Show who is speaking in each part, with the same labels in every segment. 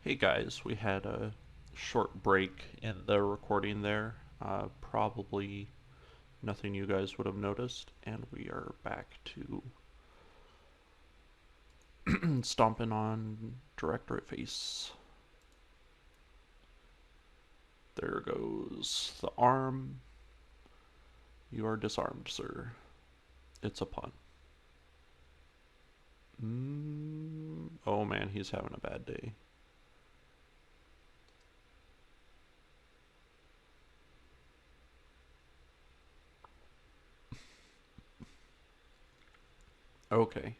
Speaker 1: Hey guys, we had a short break in the recording there. Probably nothing you guys would have noticed, and we are back to stomping on Directorate Face. There goes the arm. You are disarmed, sir. It's a pun. Oh man, he's having a bad day. Okay. I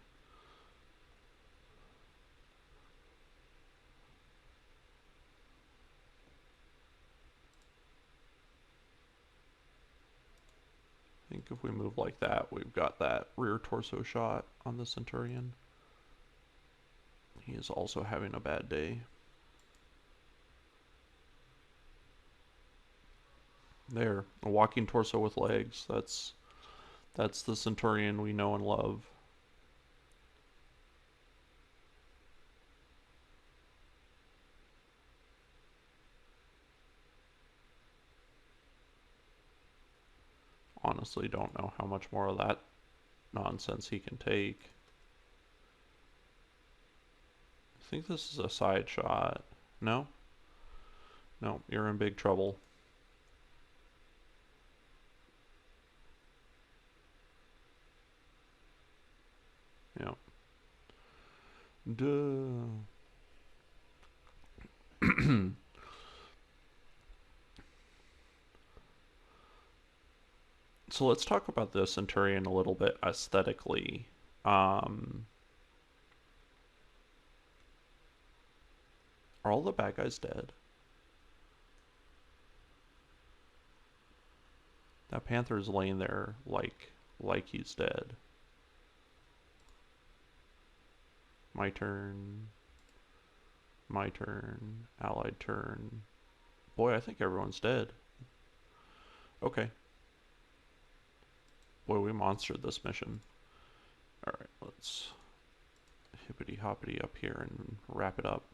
Speaker 1: think if we move like that, we've got that rear torso shot on the Centurion. He is also having a bad day. There, a walking torso with legs. That's the Centurion we know and love. Honestly, don't know how much more of that nonsense he can take. I think this is a side shot. No? No, you're in big trouble. Yeah. Duh. So let's talk about the Centurion a little bit aesthetically. Um, are all the bad guys dead? That Panther is laying there like he's dead. My turn. My turn. Allied turn. Boy, I think everyone's dead. Okay. Boy, we monstered this mission. Alright, let's hippity hoppity up here and wrap it up.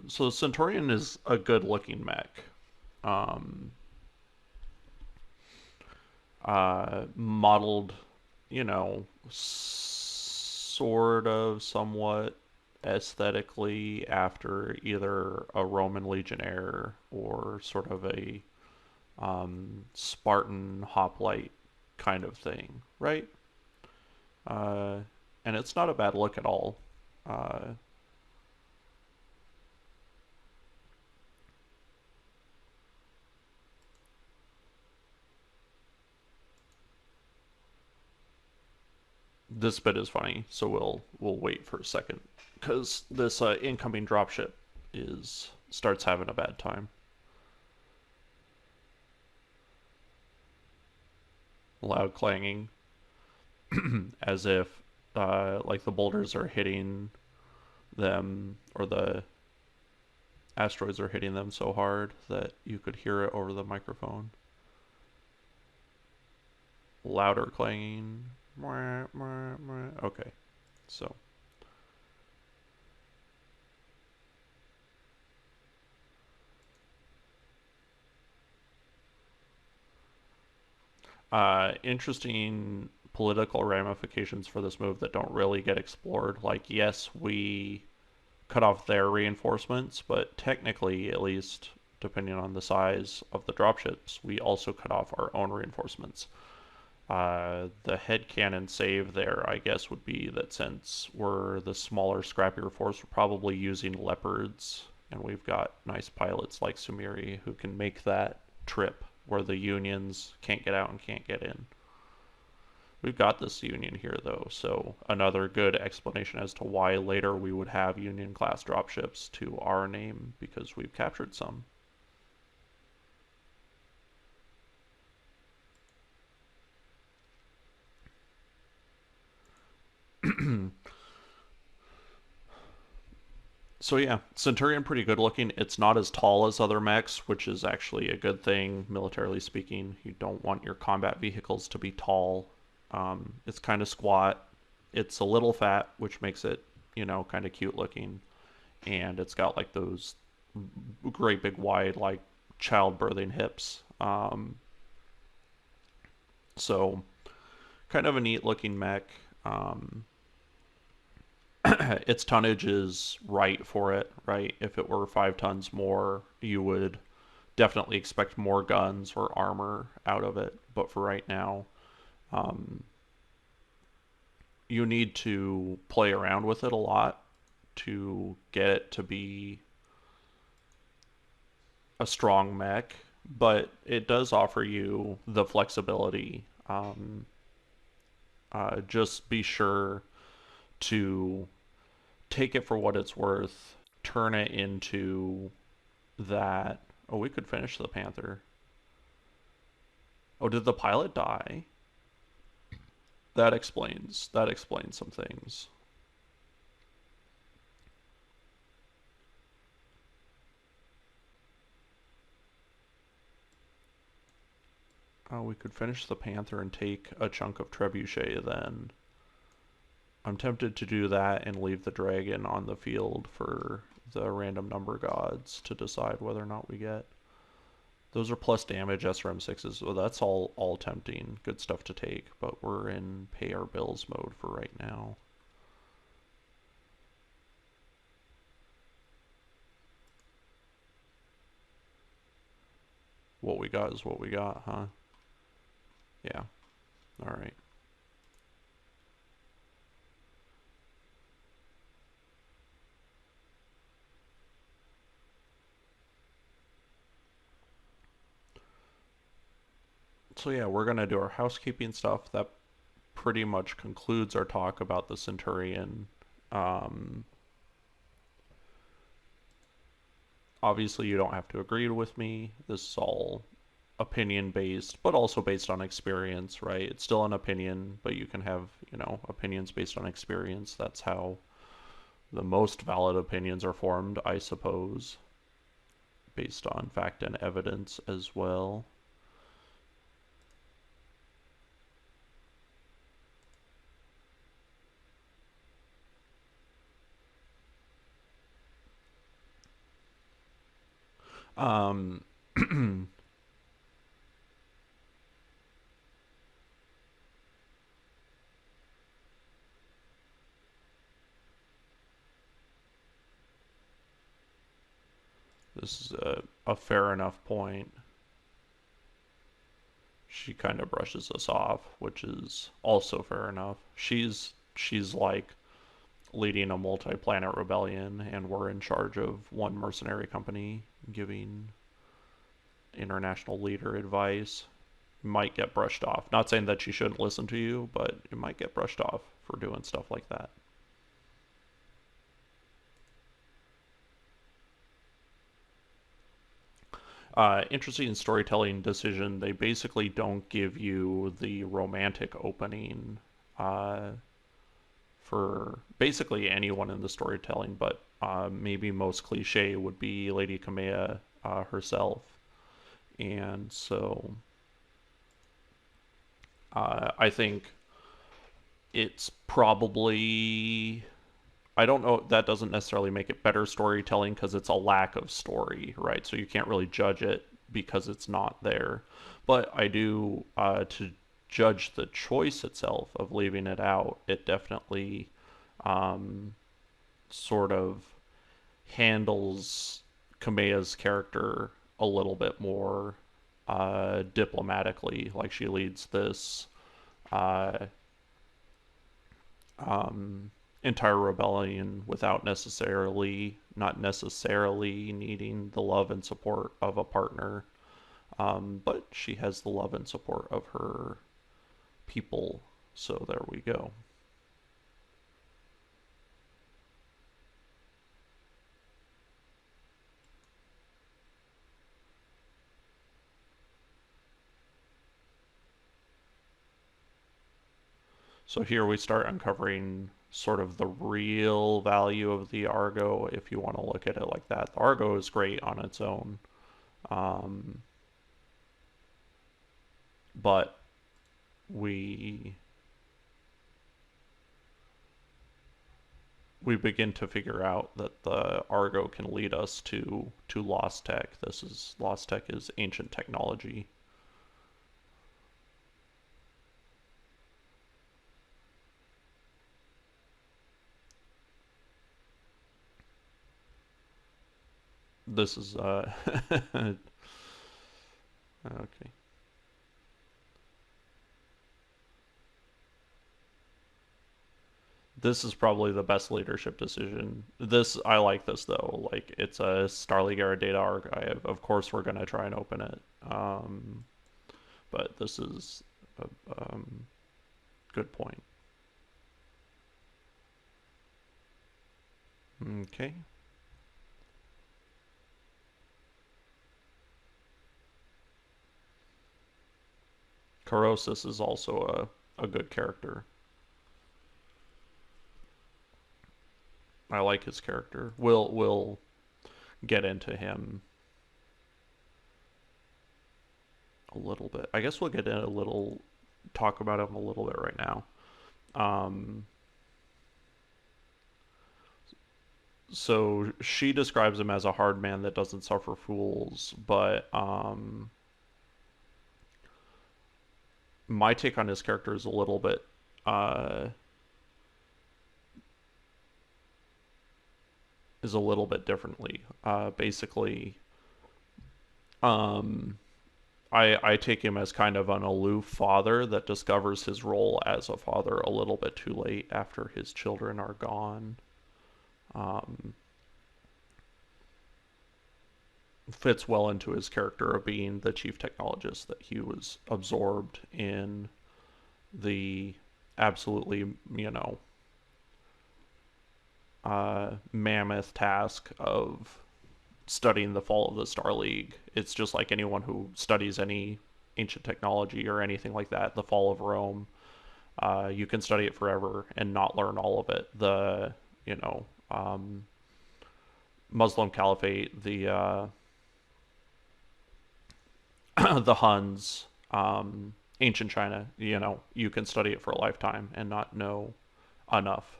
Speaker 1: So the Centurion is a good looking mech. Um, Modeled, you know, sort of somewhat aesthetically after either a Roman legionnaire or sort of a Spartan hoplite kind of thing, right? Uh, and it's not a bad look at all. Uh, this bit is funny, so we'll wait for a second because this incoming dropship is starts having a bad time. Loud clanging, as if like the boulders are hitting them or the asteroids are hitting them so hard that you could hear it over the microphone. Louder clanging. Okay, so interesting political ramifications for this move that don't really get explored. Like, yes, we cut off their reinforcements, but technically, at least depending on the size of the dropships, we also cut off our own reinforcements. The headcanon save there, I guess, would be that since we're the smaller, scrappier force, we're probably using leopards, and we've got nice pilots like Sumiri who can make that trip where the unions can't get out and can't get in. We've got this union here, though, so another good explanation as to why later we would have union class dropships to our name because we've captured some. So yeah, Centurion pretty good looking. It's not as tall as other mechs, which is actually a good thing militarily speaking. You don't want your combat vehicles to be tall. It's kind of squat. it's a little fat, which makes it, kind of cute looking, and it's got like those great big wide like childbirthing hips. So kind of a neat looking mech. Um, its tonnage is right for it, right? If it were 5 tons more, you would definitely expect more guns or armor out of it. But for right now, um, you need to play around with it a lot to get it to be a strong mech. But it does offer you the flexibility. Just be sure to take it for what it's worth, turn it into that. Oh, we could finish the Panther. Oh, did the pilot die? That explains some things. Oh, we could finish the Panther and take a chunk of Trebuchet then. I'm tempted to do that and leave the dragon on the field for the random number gods to decide whether or not we get. Those are plus damage SRM6s, so that's all tempting. Good stuff to take, but we're in pay our bills mode for right now. What we got is what we got, huh? Yeah. Alright. So yeah, we're gonna do our housekeeping stuff. That pretty much concludes our talk about the Centurion. Um, Obviously, you don't have to agree with me. This is all opinion based, but also based on experience, right? It's still an opinion, but you can have, opinions based on experience. That's how the most valid opinions are formed, I suppose, based on fact and evidence as well. Um, this is a fair enough point. She kind of brushes us off, which is also fair enough. She's like leading a multi-planet rebellion, and we're in charge of one mercenary company giving international leader advice. Might get brushed off. Not saying that she shouldn't listen to you, but it might get brushed off for doing stuff like that. Interesting storytelling decision. They basically don't give you the romantic opening uh, for basically anyone in the storytelling, but maybe most cliche would be Lady Kamea herself. And so I think it's probably. I don't know. That doesn't necessarily make it better storytelling because it's a lack of story, right? So you can't really judge it because it's not there. But I do, to judge the choice itself of leaving it out, it definitely um, sort of handles Kamea's character a little bit more diplomatically. Like she leads this uh, um, entire rebellion without not necessarily needing the love and support of a partner. But she has the love and support of her people. So there we go. So here we start uncovering sort of the real value of the Argo, if you want to look at it like that. The Argo is great on its own, um, but we we begin to figure out that the Argo can lead us to Lost Tech. Lost Tech is ancient technology. This is okay. This is probably the best leadership decision. I like this though. Like it's a Starleague era data archive. Of course, we're gonna try and open it. But this is a good point. Okay. Corrosis is also a good character. I like his character. We'll get into him a little bit. I guess we'll get in a little talk about him a little bit right now. Um, so she describes him as a hard man that doesn't suffer fools, but my take on his character is a little bit differently. Basically, um, I take him as kind of an aloof father that discovers his role as a father a little bit too late after his children are gone. Um, Fits well into his character of being the chief technologist, that he was absorbed in the absolutely, mammoth task of studying the fall of the Star League. It's just like anyone who studies any ancient technology or anything like that, the fall of Rome. You can study it forever and not learn all of it. You know, Muslim Caliphate, the Huns, ancient China. You can study it for a lifetime and not know enough.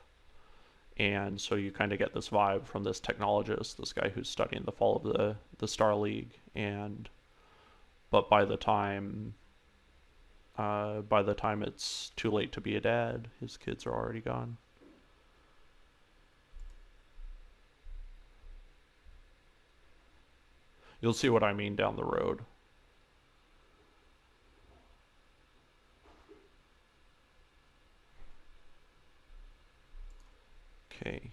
Speaker 1: And so you kind of get this vibe from this technologist, this guy who's studying the fall of the Star League, and but by the time it's too late to be a dad, his kids are already gone. You'll see what I mean down the road. Okay.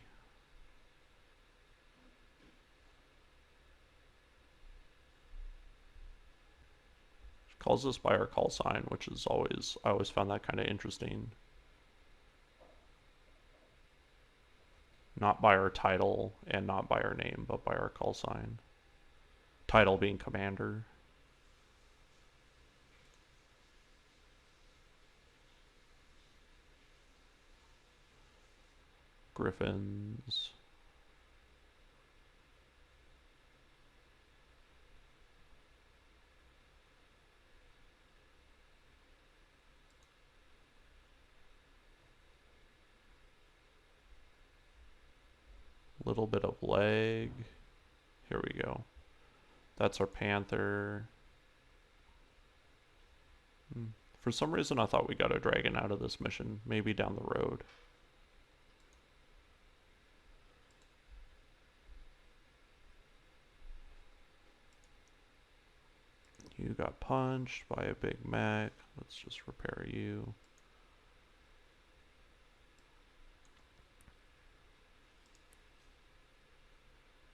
Speaker 1: She calls us by our call sign, which is I always found that kind of interesting. Not by our title and not by our name, but by our call sign. Title being commander. Griffins. Little bit of leg. Here we go. That's our panther. For some reason, I thought we got a dragon out of this mission. Maybe down the road. You got punched by a big mech. Let's just repair you.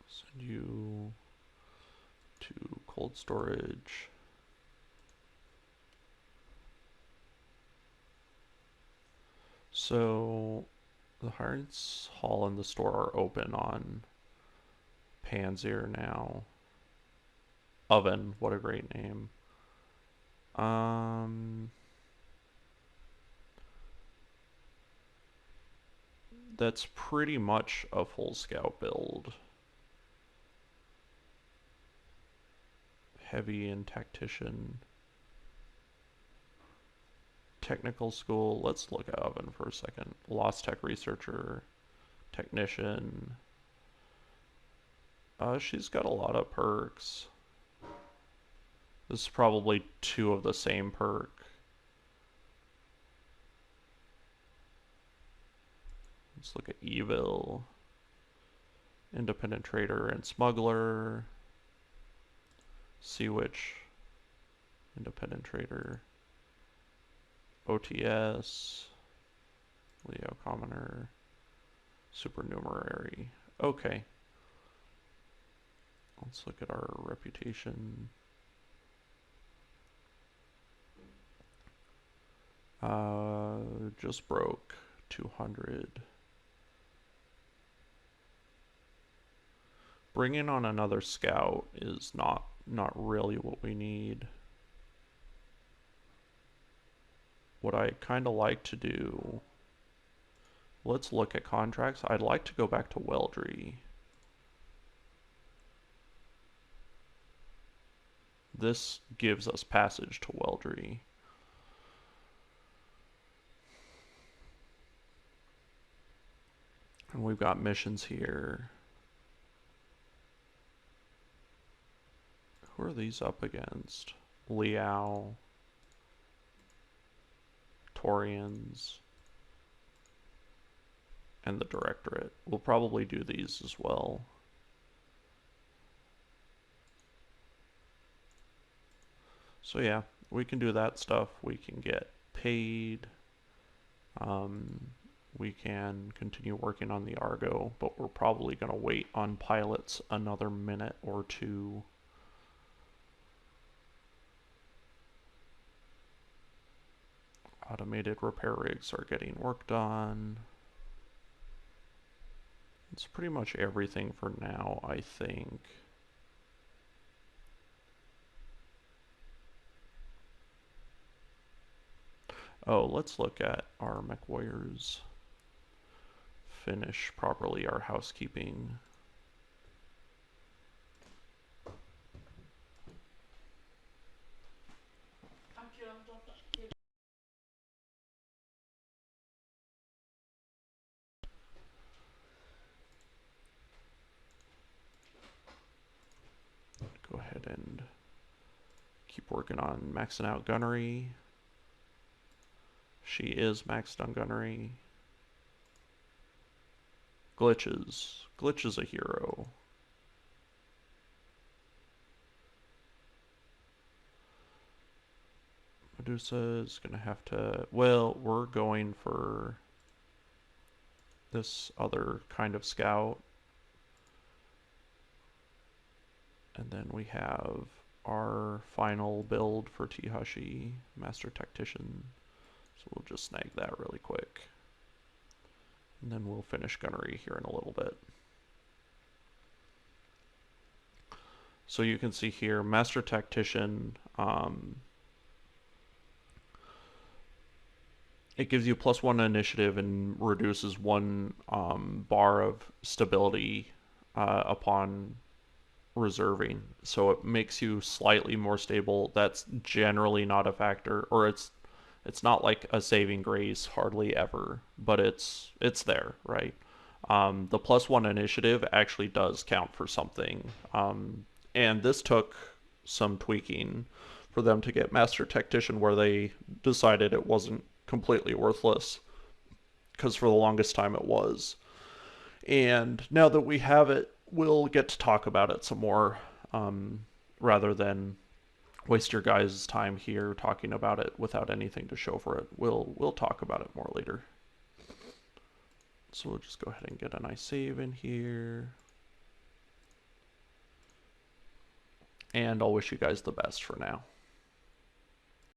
Speaker 1: Send you to cold storage. So the Hearts Hall and the store are open on Panzer now. Oven, what a great name. That's pretty much a full scout build. Heavy and tactician. Technical school. Let's look at Oven for a second. Lost Tech researcher. Technician. She's got a lot of perks. This is probably 2 of the same perk. Let's look at Evil, Independent Trader, and Smuggler. Sea Witch, Independent Trader, OTS, Leo Commoner, Supernumerary. Okay. Let's look at our reputation. Just broke 200. Bringing on another scout is not really what we need. What I kind of like to do, let's look at contracts. I'd like to go back to Weldry. This gives us passage to Weldry. And we've got missions here. Who are these up against? Liao, Torians, and the Directorate. We'll probably do these as well. So yeah, we can do that stuff. We can get paid. We can continue working on the Argo, but we're probably going to wait on pilots another minute or 2. Automated repair rigs are getting work done. It's pretty much everything for now, I think. Oh, let's look at our MechWarriors. Finish properly our housekeeping. Go ahead and keep working on maxing out gunnery. She is maxed on gunnery. Glitches. Glitch is a hero. Medusa is going to have to... Well, we're going for this other kind of scout. And then we have our final build for Teehashee, Master Tactician. So we'll just snag that really quick. And then we'll finish gunnery here in a little bit. So you can see here, Master Tactician, it gives you +1 initiative and reduces 1 bar of stability upon reserving. So it makes you slightly more stable. That's generally not a factor, or it's not like a saving grace hardly ever, but it's there, right? The +1 initiative actually does count for something. And this took some tweaking for them to get Master Tactician where they decided it wasn't completely worthless, because for the longest time it was. And now that we have it, we'll get to talk about it some more, rather than waste your guys' time here talking about it without anything to show for it. We'll talk about it more later. So we'll just go ahead and get a nice save in here. And I'll wish you guys the best for now.